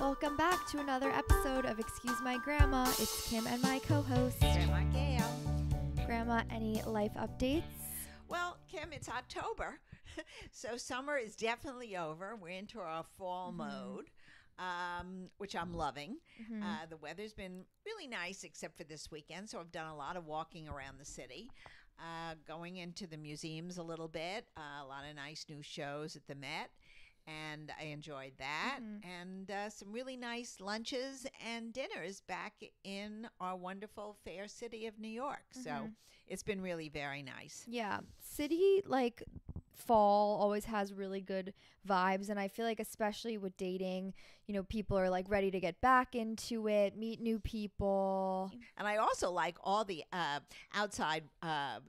Welcome back to another episode of Excuse My Grandma. It's Kim and my co-host, Grandma Gail. Grandma, any life updates? Well, Kim, it's October, so summer is definitely over. We're into our fall mode, which I'm loving. The weather's been really nice except for this weekend, so I've done a lot of walking around the city, going into the museums a little bit, a lot of nice new shows at the Met. And I enjoyed that, and some really nice lunches and dinners back in our wonderful fair city of New York. So it's been really very nice. Yeah, city, like, fall always has really good vibes, and I feel like especially with dating, you know, people are like ready to get back into it, meet new people. And I also like all the outside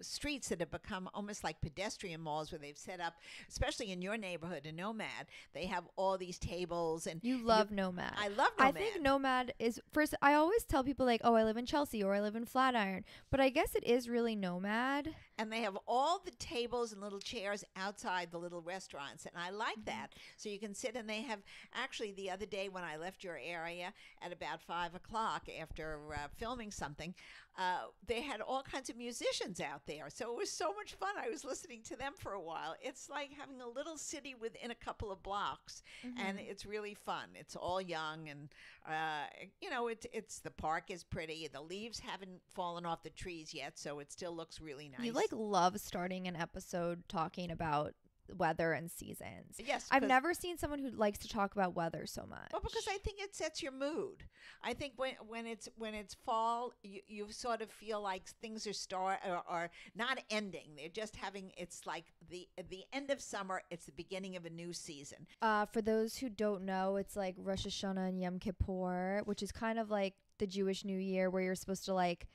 streets that have become almost like pedestrian malls where they've set up, especially in your neighborhood in Nomad, they have all these tables. And you love Nomad. I love Nomad. I think Nomad is, first, I always tell people like, oh, I live in Chelsea or I live in Flatiron, but I guess it is really Nomad. And they have all the tables and little chairs outside the little restaurants, and I like that. So you can sit, and they have, actually the other day when I left your area at about 5 o'clock after filming something, they had all kinds of musicians out there. So it was so much fun. I was listening to them for a while. It's like having a little city within a couple of blocks, and it's really fun. It's all young, and you know, it's the park is pretty. The leaves haven't fallen off the trees yet, so it still looks really nice. You like love starting an episode talking about weather and seasons. Yes, I've never seen someone who likes to talk about weather so much. Well, because I think it sets your mood. I think when it's fall, you sort of feel like things are not ending. They're just having, it's like the end of summer. It's the beginning of a new season. For those who don't know, it's like Rosh Hashanah and Yom Kippur, which is kind of like the Jewish New Year, where you're supposed to like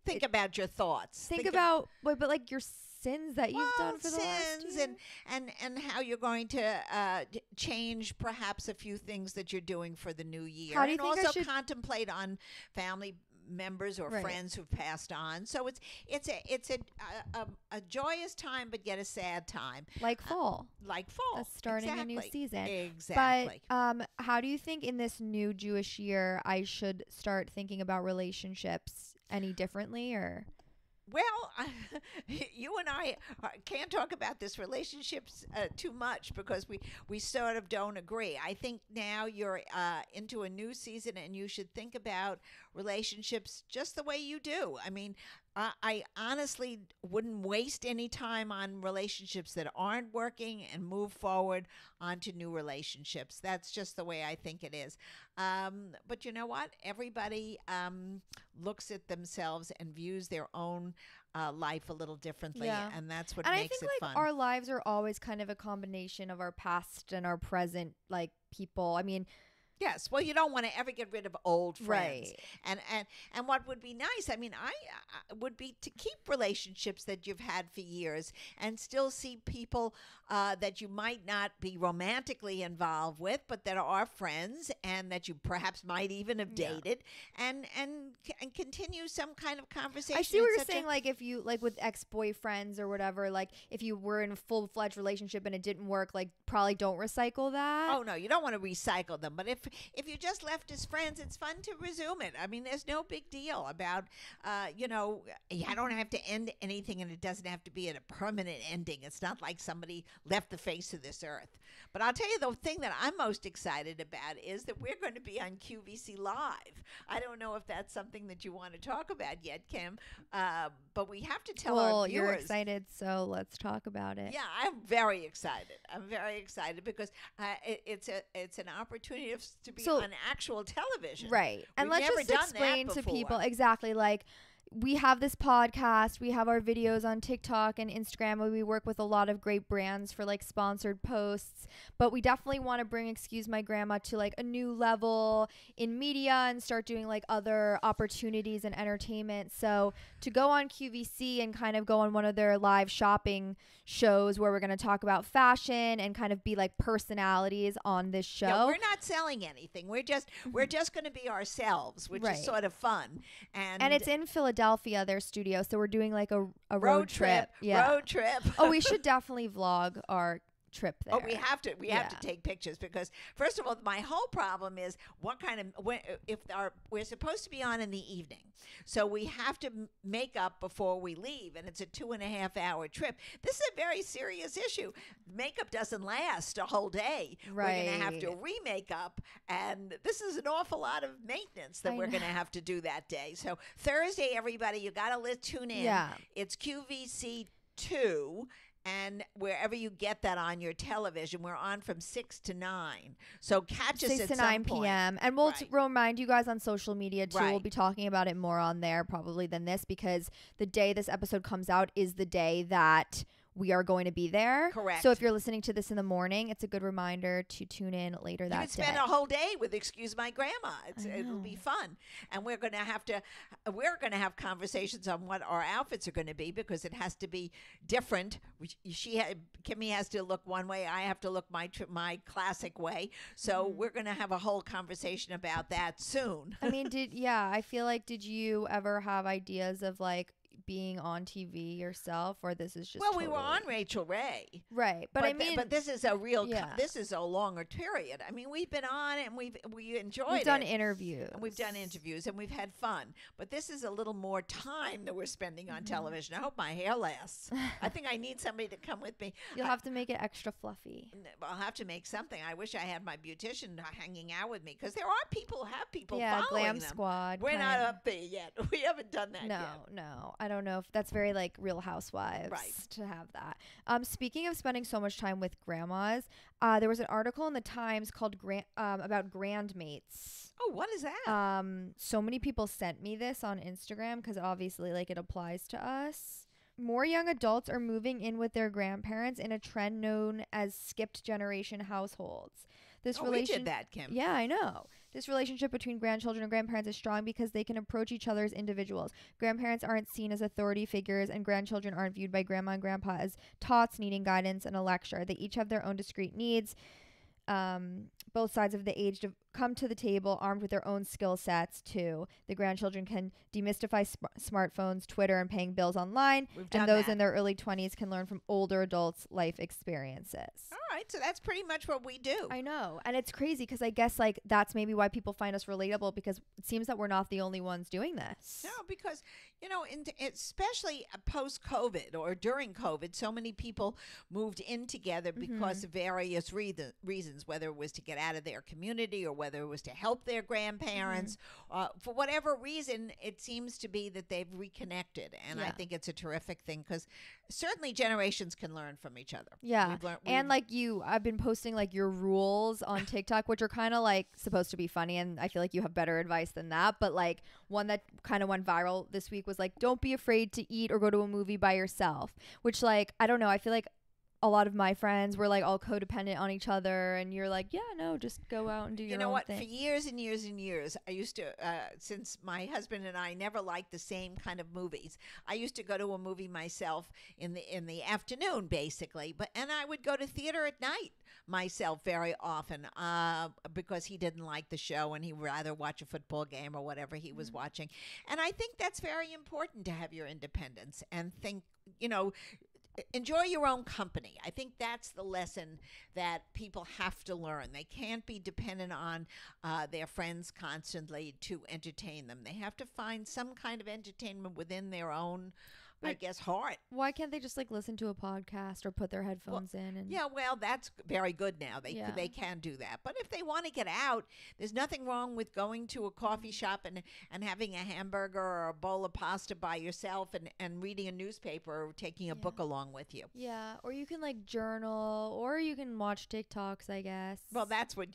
think about your thoughts. Think about but like your sins that you've done for the last year. and how you're going to change perhaps a few things that you're doing for the new year. How do you and think also contemplate on family members or friends who've passed on. So it's a joyous time, but yet a sad time. Like fall. That's starting a new season. Exactly. But how do you think in this new Jewish year I should start thinking about relationships any differently, or? Well, you and I can't talk about this relationships too much because we sort of don't agree. I think now you're into a new season and you should think about relationships just the way you do. I mean, I honestly wouldn't waste any time on relationships that aren't working and move forward onto new relationships. That's just the way I think it is. But you know what? Everybody looks at themselves and views their own life a little differently, and that's what makes it fun. And I think like our lives are always kind of a combination of our past and our present, like people. I mean, yes. Well, you don't want to ever get rid of old friends. Right. And what would be nice, I mean, I would be to keep relationships that you've had for years and still see people that you might not be romantically involved with, but that are friends and that you perhaps might even have dated and continue some kind of conversation. I see what you're saying. Like if you, like with ex-boyfriends or whatever, like if you were in a full-fledged relationship and it didn't work, like probably don't recycle that. Oh, no, you don't want to recycle them. But if you just left as friends, it's fun to resume it. I mean, there's no big deal about, you know, I don't have to end anything, and it doesn't have to be at a permanent ending. It's not like somebody left the face of this earth. But I'll tell you, the thing that I'm most excited about is that we're going to be on QVC Live. I don't know if that's something that you want to talk about yet, Kim, but we have to tell our viewers. You're excited, so let's talk about it. Yeah, I'm very excited. I'm very excited because it's an opportunity to be on actual television. Right. And let's just explain to people exactly, like, we have this podcast, we have our videos on TikTok and Instagram, where we work with a lot of great brands for like sponsored posts, but we definitely want to bring Excuse My Grandma to like a new level in media and start doing like other opportunities and entertainment. So to go on QVC and kind of go on one of their live shopping shows where we're going to talk about fashion and kind of be like personalities on this show. Yeah, we're not selling anything. We're just going to be ourselves, which is sort of fun. And it's in Philadelphia, their studio, so we're doing like a road trip. Yeah. Road trip. Oh, we should definitely vlog our trip there. Oh, we have to take pictures because first of all, my whole problem is we're supposed to be on in the evening, so we have to make up before we leave, and it's a 2.5-hour trip. This is a very serious issue. Makeup doesn't last a whole day. Right. We're gonna have to remake up, and this is an awful lot of maintenance that we're gonna have to do that day. So Thursday, everybody, you gotta tune in. Yeah. It's QVC2. And wherever you get that on your television, we're on from 6 to 9. So catch us 6 at to some 9 point. p.m. And we'll remind you guys on social media, too. Right. We'll be talking about it more on there probably than this because the day this episode comes out is the day that we are going to be there. Correct. So if you're listening to this in the morning, it's a good reminder to tune in later that day. You can spend a whole day with Excuse My Grandma. It'll be fun. And we're going to have conversations on what our outfits are going to be because it has to be different. Kimmy has to look one way. I have to look my classic way. So we're going to have a whole conversation about that soon. I mean, I feel like, did you ever have ideas of like being on TV yourself, or this is just we were on Rachel Ray, right? But I mean, but this is a real this is a longer period. I mean, we've been on and we enjoyed it. We've done interviews, and we've had fun. But this is a little more time that we're spending on television. I hope my hair lasts. I think I need somebody to come with me. You'll have to make it extra fluffy. I'll have to make something. I wish I had my beautician hanging out with me because there are people following Glam them. Squad. We're not up there yet. We haven't done that yet. No. I don't know if that's very like Real Housewives to have that. Speaking of spending so much time with grandmas, there was an article in the Times called about grandmates. Oh, what is that? So many people sent me this on Instagram because obviously like it applies to us. More young adults are moving in with their grandparents in a trend known as skipped generation households. We did that, Kim. Yeah, I know. This relationship between grandchildren and grandparents is strong because they can approach each other as individuals. Grandparents aren't seen as authority figures, and grandchildren aren't viewed by grandma and grandpa as tots needing guidance and a lecture. They each have their own discrete needs. Both sides of the age come to the table armed with their own skill sets, too. The grandchildren can demystify smartphones, Twitter, and paying bills online. And those in their early 20s can learn from older adults' life experiences. All right, so that's pretty much what we do. I know. And it's crazy because I guess like that's maybe why people find us relatable because it seems that we're not the only ones doing this. No, because, especially post-COVID or during COVID, so many people moved in together because of various reasons, whether it was to get out of their community or whether it was to help their grandparents. For whatever reason, it seems to be that they've reconnected. And I think it's a terrific thing because certainly generations can learn from each other. Yeah. And like I've been posting like your rules on TikTok, which are kind of like supposed to be funny. And I feel like you have better advice than that. But like one that kind of went viral this week was like, don't be afraid to eat or go to a movie by yourself, which like, I don't know. I feel like a lot of my friends were like all codependent on each other, and you're like, yeah, no, just go out and do your own thing. For years and years and years, I used to, since my husband and I never liked the same kind of movies, I used to go to a movie myself in the afternoon, basically, and I would go to theater at night myself very often because he didn't like the show and he'd rather watch a football game or whatever he was watching. And I think that's very important to have your independence and think, enjoy your own company. I think that's the lesson that people have to learn. They can't be dependent on their friends constantly to entertain them. They have to find some kind of entertainment within their own, I guess, heart. Why can't they just like listen to a podcast or put their headphones in? And That's very good now. They can do that. But if they want to get out, there's nothing wrong with going to a coffee shop and having a hamburger or a bowl of pasta by yourself and reading a newspaper or taking a book along with you. Yeah, or you can like journal, or you can watch TikToks, I guess. Well, that's what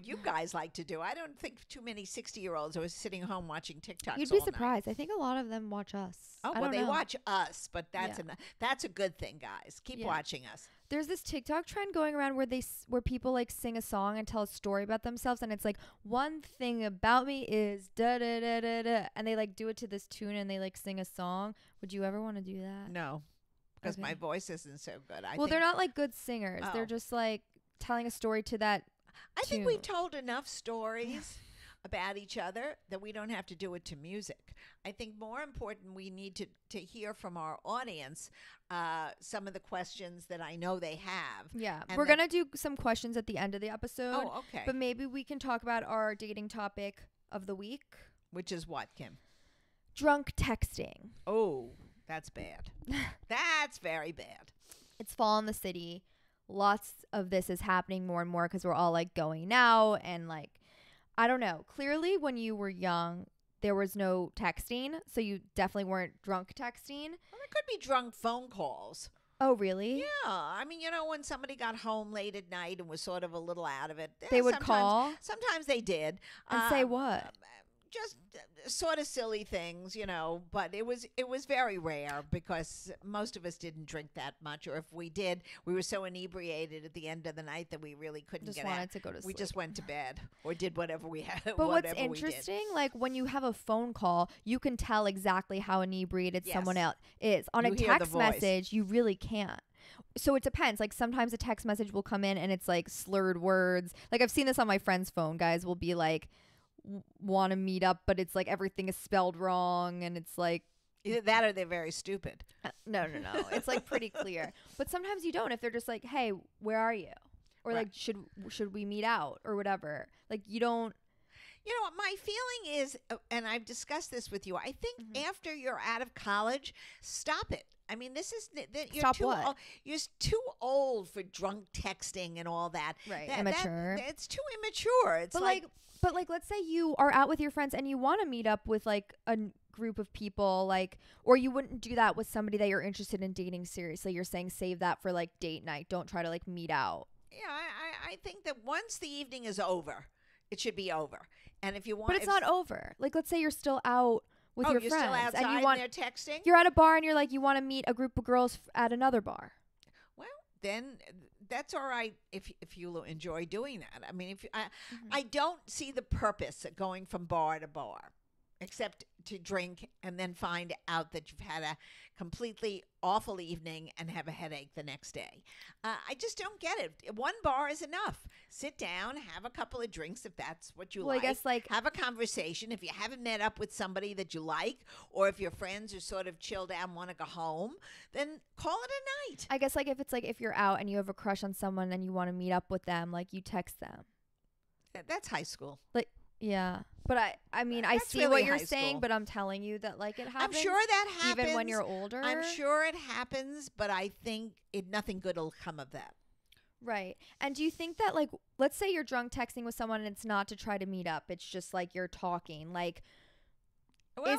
you guys like to do. I don't think too many 60-year-olds are sitting home watching TikToks. You'd be surprised. I think a lot of them watch us. Oh, well, they watch us, but that's a good thing, guys. Keep watching us. There's this TikTok trend going around where people like sing a song and tell a story about themselves, and it's like, one thing about me is da da da da da, and they like do it to this tune and they like sing a song. Would you ever want to do that? No, because my voice isn't so good. They're not like good singers. They're just like telling a story to that. I think we've told enough stories about each other, that we don't have to do it to music. I think more important, we need to hear from our audience some of the questions that I know they have. Yeah. We're going to do some questions at the end of the episode. Oh, okay. But maybe we can talk about our dating topic of the week. Which is what, Kim? Drunk texting. Oh, that's bad. That's very bad. It's fall in the city. Lots of this is happening more and more because we're all like going out and like, I don't know. Clearly, when you were young, there was no texting. So you definitely weren't drunk texting. Well, there could be drunk phone calls. Oh, really? Yeah. I mean, when somebody got home late at night and was sort of a little out of it. They would call? Sometimes they did. And say what? Just sort of silly things, but it was very rare because most of us didn't drink that much, or if we did, we were so inebriated at the end of the night that we really couldn't just get wanted out. to go to sleep. We just went to bed or did whatever we had. But what's interesting, like when you have a phone call, you can tell exactly how inebriated someone else is. On a text message, you really can't. So it depends. Like sometimes a text message will come in and it's like slurred words. Like I've seen this on my friend's phone. Guys will be like, want to meet up, but it's like everything is spelled wrong and it's like either that or they're very stupid. No. It's like pretty clear. But sometimes you don't. If they're just like, hey, where are you? Or like, should we meet out or whatever? Like you don't. You know what my feeling is, and I've discussed this with you. I think after you're out of college, stop it. I mean, this is you're too old for drunk texting and all that. Right, immature. It's too immature. It's But let's say you are out with your friends and you want to meet up with like a group of people, like, or you wouldn't do that with somebody that you're interested in dating seriously. You're saying save that for like date night. Don't try to like meet out. Yeah, I think that once the evening is over, it should be over. And if you want, but it's not over. Like, let's say you're still out with your you're friends, still outside and they're texting. You're at a bar and you're like, you want to meet a group of girls at another bar. Well, then that's all right if you enjoy doing that. I mean, I don't see the purpose of going from bar to bar, except to drink and then find out that you've had a completely awful evening and have a headache the next day. I just don't get it. One bar is enough. Sit down, have a couple of drinks if that's what you like. I guess have a conversation. If you haven't met up with somebody that you like, or if your friends are sort of chilled out and want to go home, then call it a night. I guess if you're out and you have a crush on someone and you want to meet up with them, like you text them. That's high school. Yeah. But I mean, I see really what you're saying, but I'm telling you that it happens. I'm sure that happens. Even when you're older. I'm sure it happens, but I think nothing good will come of that. Right. And do you think that let's say you're drunk texting with someone and it's not to try to meet up. It's just you're talking. Well,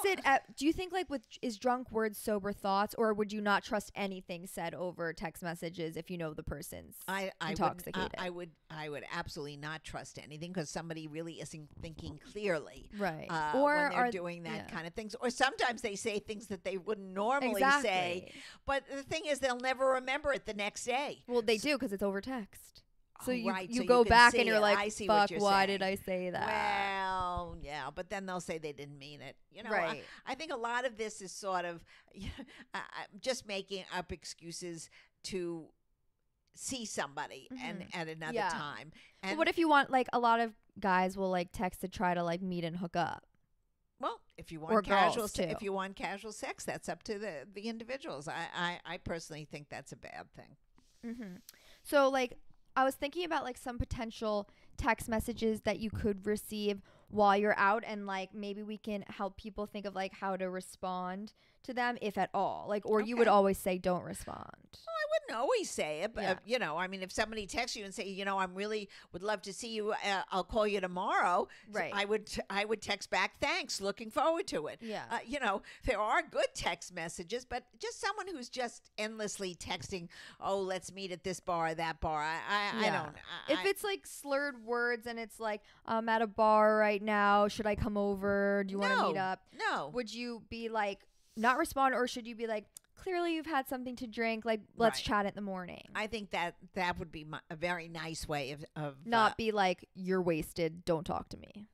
do you think is drunk words sober thoughts, or would you not trust anything said over text messages if you know the person's intoxicated? I would absolutely not trust anything because somebody really isn't thinking clearly, right? Or when they're doing that kind of things. Or sometimes they say things that they wouldn't normally say. But the thing is, they'll never remember it the next day. Well, they do because it's over text. So you so go back and you're like, fuck, why did I say that? Well, yeah, but then they'll say they didn't mean it. Right. I think a lot of this is sort of just making up excuses to see somebody and at another time. And but what if you want, a lot of guys will text to try to meet and hook up? Well, if you want casual sex, that's up to the individuals. I personally think that's a bad thing. Mm-hmm. So I was thinking about some potential text messages that you could receive while you're out, and maybe we can help people think of how to respond to them, if at all. Or you would always say don't respond. Well, I wouldn't always say it, but I mean, if somebody texts you and say, I'm really would love to see you, I'll call you tomorrow. Right. I would text back, thanks, looking forward to it. Yeah. There are good text messages, but just someone who's just endlessly texting, oh, let's meet at this bar or that bar. I don't. If it's slurred words and it's I'm at a bar right now, should I come over? Do you want to meet up? No. Would you be not respond, or should you be clearly you've had something to drink, let's chat in the morning? I think that would be a very nice way of not be you're wasted, don't talk to me.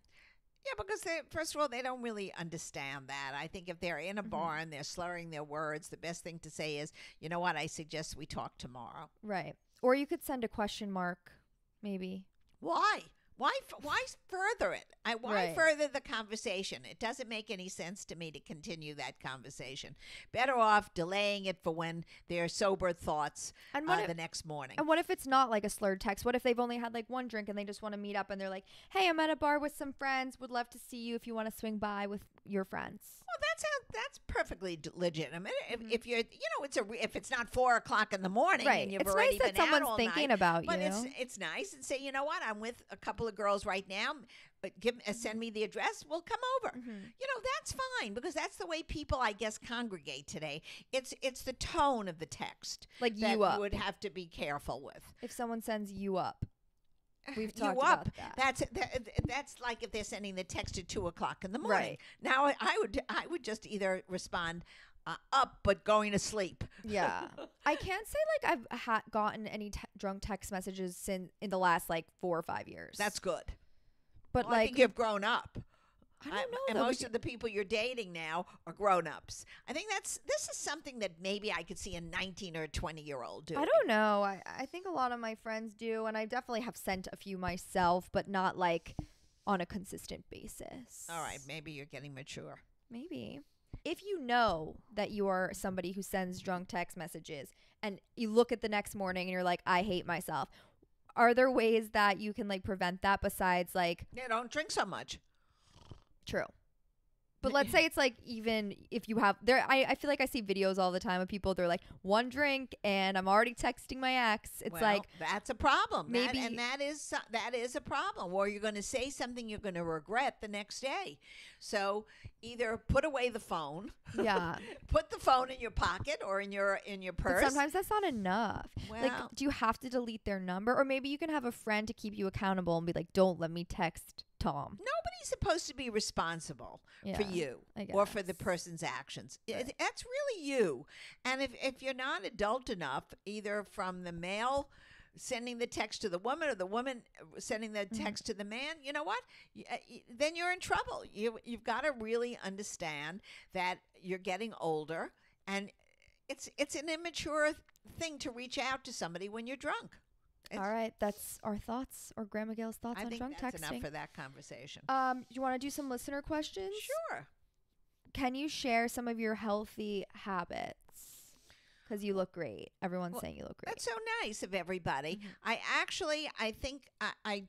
Yeah, because first of all, they don't really understand that. I think if they're in a bar and they're slurring their words, the best thing to say is, you know what, I suggest we talk tomorrow. Right. Or you could send a question mark, maybe. Why? Why further it? Why Right. further the conversation? It doesn't make any sense to me to continue that conversation. Better off delaying it for when they're sober thoughts And what the next morning. And what if it's not like a slurred text? What if they've only had like one drink and they just want to meet up and they're like, "Hey, I'm at a bar with some friends. Would love to see you if you want to swing by with your friends." Well, that's perfectly legitimate. If you're, if it's not 4 o'clock in the morning Right. and you've It's already nice that been out someone's all thinking night, about but you. it's nice and say, you know what, I'm with a couple of girls right now. But send me the address. We'll come over. That's fine because that's the way people, I guess, congregate today. It's the tone of the text Like that you up. you would have to be careful with. If someone sends you up. We've You talked up. about that. That's like if they're sending the text at 2 o'clock in the morning. Right. Now I would just either respond up but going to sleep. Yeah. I can't say like I've gotten any drunk text messages in the last like 4 or 5 years. That's good. But Well, I think you've grown up. I don't know. And though, most of the people you're dating now are grown-ups. I think this is something that maybe I could see a 19 or 20-year-old do. I don't know. I think a lot of my friends do, and I definitely have sent a few myself, but not like on a consistent basis. All right, maybe you're getting mature. Maybe. If you know that you are somebody who sends drunk text messages and you look at the next morning and you're like, I hate myself, are there ways that you can like prevent that besides like... Yeah, don't drink so much. True. But let's say it's like, even if you have there, I feel like I see videos all the time of people, they're like, one drink and I'm already texting my ex. It's like, that's a problem. Maybe that is a problem. Or you're going to say something you're going to regret the next day. So either put away the phone. Yeah. Put the phone in your pocket or in your purse. But sometimes that's not enough. Well, like, do you have to delete their number? Or maybe you can have a friend to keep you accountable and be like, don't let me text Tom. Nobody's supposed to be responsible for you or for the person's actions. Right. That's really you. And if you're not adult enough, either from the male sending the text to the woman or the woman sending the text to the man, you know what? Then you're in trouble. You've got to really understand that you're getting older, and it's an immature thing to reach out to somebody when you're drunk. All right, that's our thoughts, or Grandma Gail's thoughts on drunk that's texting. enough for that conversation. Do you want to do some listener questions? Sure. Can you share some of your healthy habits? Because you look great. Everyone's saying you look great. That's so nice of everybody. I think I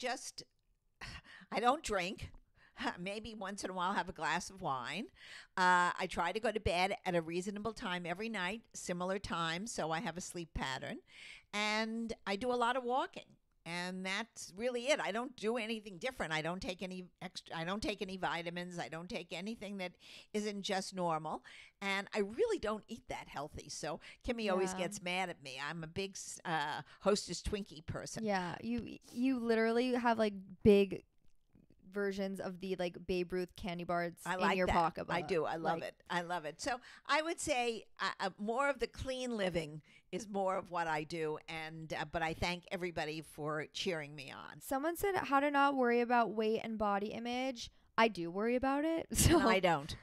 don't drink. Maybe once in a while have a glass of wine. I try to go to bed at a reasonable time every night, similar time, so I have a sleep pattern. And I do a lot of walking. And that's really it. I don't do anything different. I don't take any vitamins. I don't take anything that isn't just normal. And I really don't eat that healthy. So Kimmy always gets mad at me. I'm a big Hostess Twinkie person. Yeah, you literally have like big versions of the like Babe Ruth candy bars in your pocketbook. I do. I love it. I love it. So I would say more of the clean living is more of what I do, and but I thank everybody for cheering me on. Someone said how to not worry about weight and body image. I do worry about it. So no, I don't.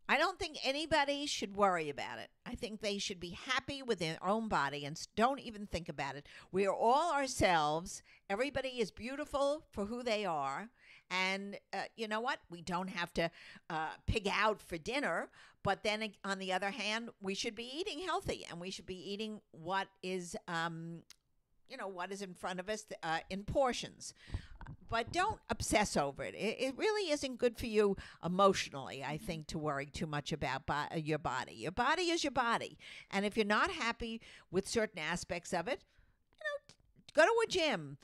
I don't think anybody should worry about it. I think they should be happy with their own body and don't even think about it. We are all ourselves. Everybody is beautiful for who they are. And you know what? We don't have to pig out for dinner. But then on the other hand, we should be eating healthy, and we should be eating what is, what is in front of us in portions. But don't obsess over it. It really isn't good for you emotionally, I think, to worry too much about your body. Your body is your body. And if you're not happy with certain aspects of it, go to a gym.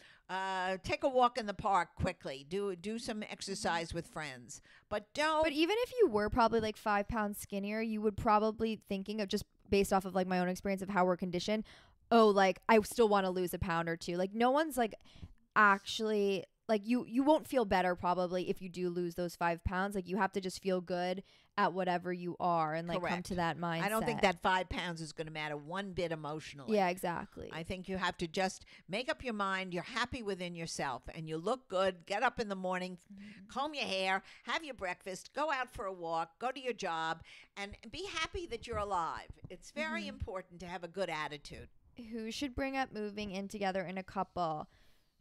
Take a walk in the park quickly. Do some exercise with friends. But don't. But even if you were probably like 5 pounds skinnier, you would probably thinking of, just based off of like my own experience of how we're conditioned, oh, like I still want to lose a pound or two. Like no one's like actually like you won't feel better probably if you do lose those 5 pounds. Like you have to just feel good at whatever you are and like Correct. come to that mindset. I don't think that 5 pounds is going to matter one bit emotionally. Yeah, exactly. I think you have to just make up your mind. You're happy within yourself and you look good. Get up in the morning, comb your hair, have your breakfast, go out for a walk, go to your job, and be happy that you're alive. It's very important to have a good attitude. Who should bring up moving in together in a couple?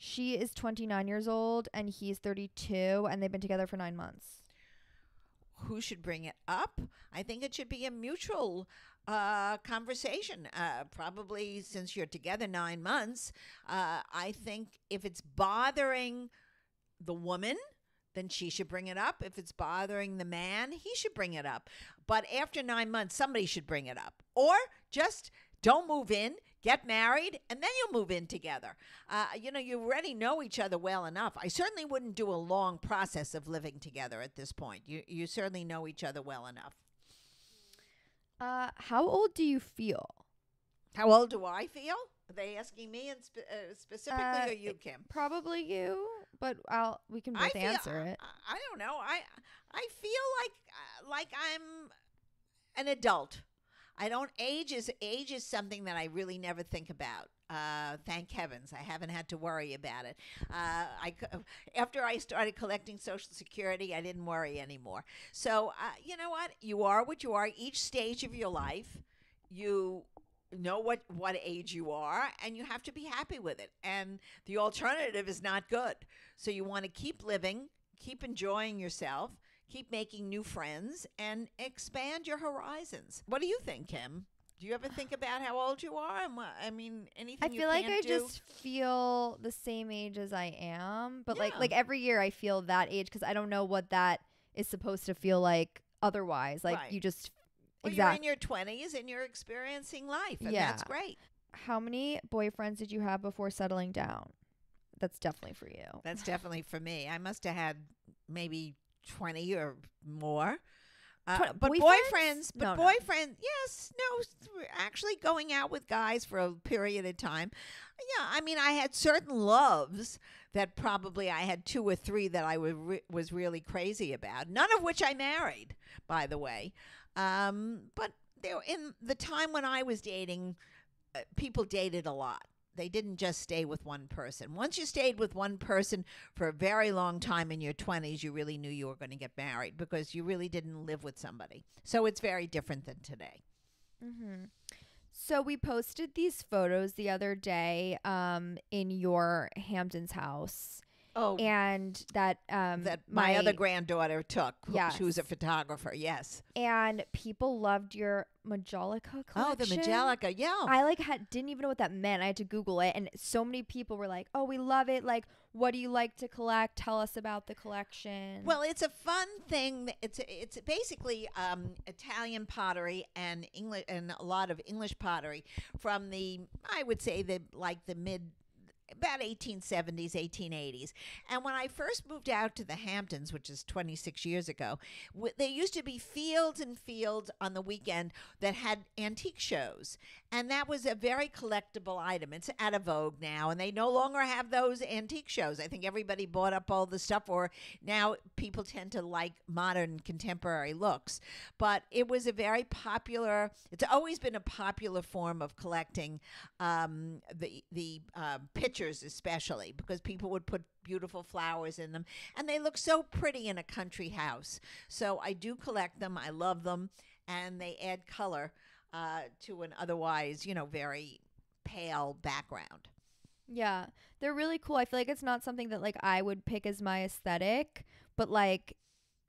She is 29 years old and he's 32, and they've been together for 9 months. Who should bring it up? I think it should be a mutual conversation. Probably since you're together 9 months, I think if it's bothering the woman, then she should bring it up. If it's bothering the man, he should bring it up. But after 9 months, somebody should bring it up. Or just don't move in, get married, and then you'll move in together. You already know each other well enough. I certainly wouldn't do a long process of living together at this point. You certainly know each other well enough. How old do you feel? How old do I feel? Are they asking me and specifically or you, Kim? Probably you, but we can both answer it. I don't know. I feel like I'm an adult. I don't age is something that I really never think about. Thank heavens, I haven't had to worry about it. After I started collecting Social Security, I didn't worry anymore. So you know what? You are what you are. Each stage of your life, you know what age you are, and you have to be happy with it. And the alternative is not good. So you want to keep living, keep enjoying yourself, keep making new friends, and expand your horizons. What do you think, Kim? Do you ever think about how old you are? I mean, anything I you feel like can't I do? just feel the same age as I am, but Yeah. like every year I feel that age because I don't know what that is supposed to feel like otherwise. Like Right. you just Well, you're in your 20s and you're experiencing life, and that's great. How many boyfriends did you have before settling down? That's definitely for you. That's definitely for me. I must have had maybe 20 or more. But boyfriends? No. Yes, no, actually going out with guys for a period of time. Yeah, I mean, I had certain loves that probably I had 2 or 3 that I was really crazy about, none of which I married, by the way. But in the time when I was dating, people dated a lot. They didn't just stay with one person. Once you stayed with one person for a very long time in your 20s, you really knew you were going to get married because you really didn't live with somebody. So it's very different than today. Mm-hmm. So we posted these photos the other day in your Hamptons house. Oh, and that my other granddaughter took. Yes. She was a photographer. Yes. And people loved your Majolica collection. Oh, the Majolica. Yeah. I didn't even know what that meant. I had to Google it, and so many people were like, "Oh, we love it. Like, what do you like to collect? Tell us about the collection." Well, it's a fun thing. It's basically Italian pottery and English and a lot of English pottery from I would say the mid. About 1870s, 1880s. And when I first moved out to the Hamptons, which is 26 years ago, there used to be fields and fields on the weekend that had antique shows. And that was a very collectible item. It's out of vogue now, and they no longer have those antique shows. I think everybody bought up all the stuff, or now people tend to like modern contemporary looks. But it was a very popular, it's always been a popular form of collecting the pictures, especially because people would put beautiful flowers in them, and they look so pretty in a country house. So I do collect them. I love them, and they add color to an otherwise, very pale background. Yeah, they're really cool. I feel like it's not something that like I would pick as my aesthetic, but like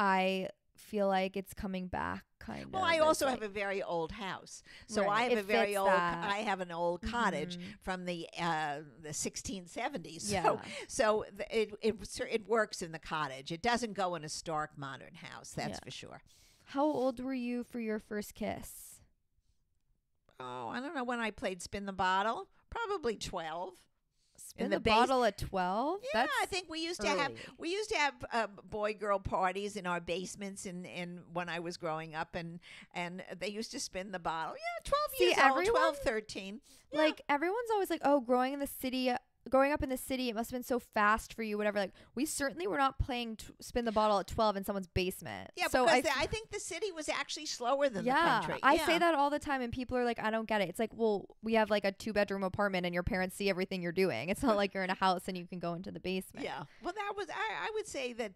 I feel like it's coming back kind of. Well, I also have a very old house, so Right. I have That. I have an old cottage Mhm. from the 1670s. Yeah. So it works in the cottage. It doesn't go in a stark modern house. That's Yeah. for sure. How old were you for your first kiss? Oh, I don't know when I played Spin the Bottle. Probably 12. Spin In the the base- bottle at 12? Yeah, I think we used to early. have boy-girl parties in our basements in when I was growing up, and they used to spin the bottle. Yeah, 12 See, years old, everyone- 12, 13. Yeah. Like everyone's always like, "Oh, growing up in the city, it must have been so fast for you, whatever." Like, we certainly were not playing spin the bottle at 12 in someone's basement. Yeah, so because I think the city was actually slower than the country. I say that all the time, and people are like, "I don't get it." It's like, well, we have like a 2-bedroom apartment, and your parents see everything you're doing. It's not like you're in a house and you can go into the basement. Yeah. Well, that was, I would say that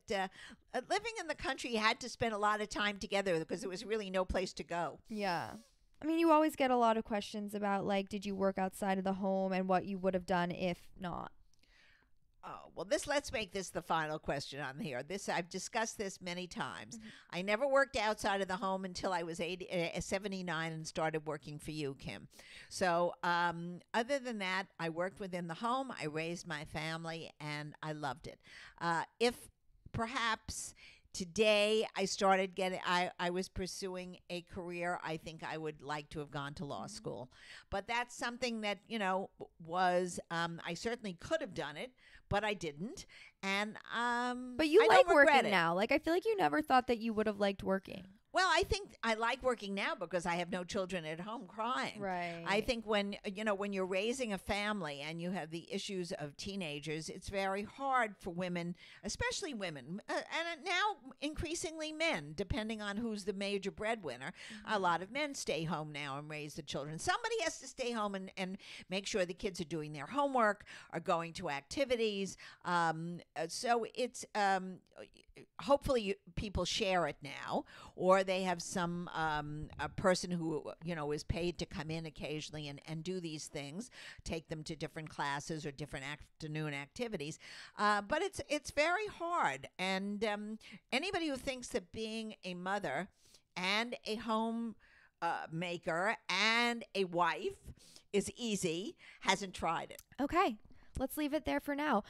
living in the country, you had to spend a lot of time together because there was really no place to go. Yeah. I mean, you always get a lot of questions about like, did you work outside of the home and what you would have done if not? Oh, well, let's make this the final question on here. I've discussed this many times. I never worked outside of the home until I was 79 and started working for you, Kim. So other than that, I worked within the home. I raised my family, and I loved it. If perhaps today I was pursuing a career, I think I would like to have gone to law school. But that's something that, was, I certainly could have done it, but I didn't. And but you I like don't regret working it. now. Like, I feel like you never thought that you would have liked working. Well, I think I like working now because I have no children at home crying. Right. I think when you're raising a family and you have the issues of teenagers, it's very hard for women, especially women, and now increasingly men, depending on who's the major breadwinner. A lot of men stay home now and raise the children. Somebody has to stay home and make sure the kids are doing their homework, are going to activities. So it's hopefully people share it now, or they have some a person who is paid to come in occasionally and do these things, take them to different classes or different afternoon activities. But it's very hard, and anybody who thinks that being a mother and a home maker and a wife is easy hasn't tried it. Okay, let's leave it there for now.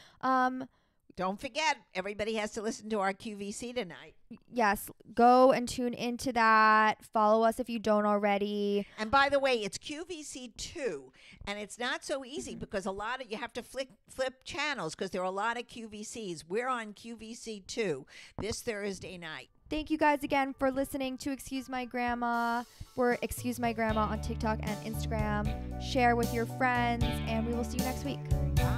Don't forget, everybody has to listen to our QVC tonight. Yes, go and tune into that. Follow us if you don't already. And by the way, it's QVC2, and it's not so easy because you have to flip channels because there are a lot of QVCs. We're on QVC2 this Thursday night. Thank you guys again for listening to Excuse My Grandma. We're Excuse My Grandma on TikTok and Instagram. Share with your friends, and we will see you next week. Bye.